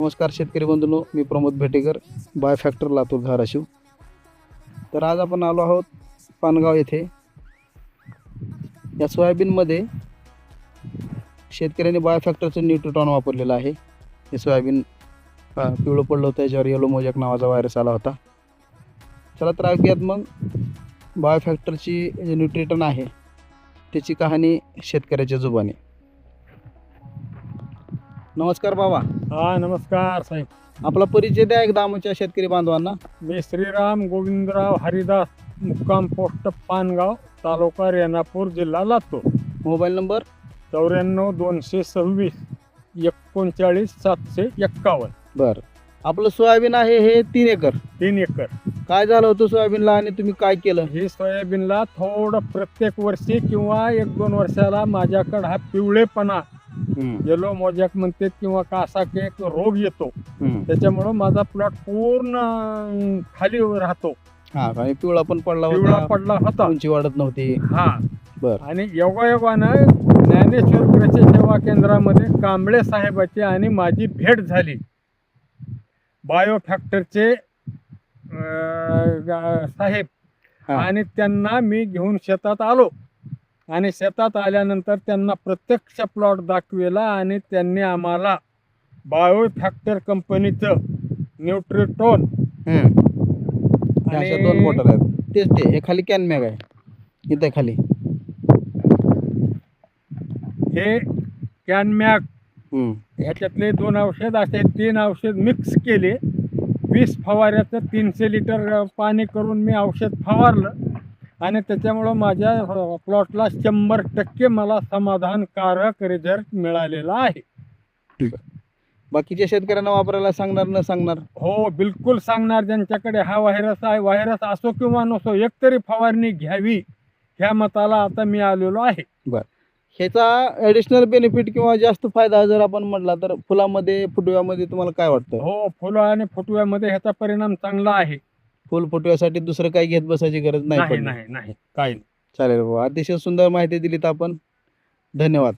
नमस्कार शेतकरी बंधूंनो, मी Pramod भेटेकर, by factor Latur Dharashiv. तर आज आपण आलो आहोत पानगाव येथे. या सोयाबीनमध्ये शेतकऱ्यांनी बाय फॅक्टरचं न्यूट्रिटॉन वापरलेलं आहे. हे सोयाबीन पिवळं पडलं होतं, त्याच्यावर येलो मोजॅक नावाचा व्हायरस आला होता. चला तर ऐकूयात मग बाय फॅक्टरची जे न्यूट्रिटॉन आहे त्याची कहाणी शेतकऱ्याच्या जुबानी. नमस्कार बाबा. हा नमस्कार साहेब. आपला परिचय द्या एकदा आमच्या शेतकरी बांधवांना. मी श्रीराम गोविंदराव हरिदास, मुक्काम पोस्ट पानगाव, तालुका रेणापूर, जिल्हा लातूर. Mobile number 94 226 39 751. बरं. आपलं सोयाबीन आहे हे 3 एकर. 3 एकर. काय झालं होतं सोयाबीनला आणि तुम्ही काय केलं? ही सोयाबीनला थोडं प्रत्येक वर्षी किंवा 1-2 वर्षाला माझ्याकडं हा पिवळेपणा, येलो मोजॅक म्हणते किंवा कासा केक रोग येतो. त्याच्यामुळं माझा प्लॉट पूर्ण खाली राहतो. हा, आणि पिवळा पण पडला पडला होता, उंची वाढत नव्हती. हा. बरं. आणि योगायोगानं ज्ञानेश्वर कृषी सेवा केंद्रामध्ये कांबळे साहेबाची आणि माझी भेट झाली. बायो फॅक्टरचे साहेब, आणि त्यांना मी घेऊन शेतात आलो. आणि शेतात आल्यानंतर त्यांना प्रत्यक्ष प्लॉट दाखविला आणि त्यांनी आम्हाला बायो फॅक्टर कंपनीचं न्यूट्रिटॉन अशा 2 बॉटल आहेत. तेच ते हे खाली कॅन मॅग आहे इथे खाली. हे कॅनमॅग ह्याच्यातले 2 औषध असे 3 औषध मिक्स केले. 20 फवाऱ्याचं 300 लिटर पाणी करून मी औषध फवारलं आणि त्याच्यामुळं माझ्या प्लॉटला 100% मला समाधानकारक रिझल्ट मिळालेला आहे. ठीक आहे. बाकीच्या शेतकऱ्यांना वापरायला सांगणार न सांगणार? हो, बिलकुल सांगणार. ज्यांच्याकडे हा व्हायरस आहे, व्हायरस असो किंवा नसो, एकतरी फवारणी घ्यावी ह्या मताला आता मी आलेलो आहे. बरं. ह्याचा ॲडिशनल बेनिफिट किंवा जास्त फायदा जर आपण म्हटला तर फुलामध्ये, फुटव्यामध्ये तुम्हाला काय वाटतं? हो, फुलं आणि फुटव्यामध्ये ह्याचा परिणाम चांगला आहे. फुल फुटव्यासाठी दुसरं काही घेत बसायची गरज नाही. नाही, काही नाही. चालेल बाबा, अतिशय सुंदर माहिती दिलीत आपण. धन्यवाद.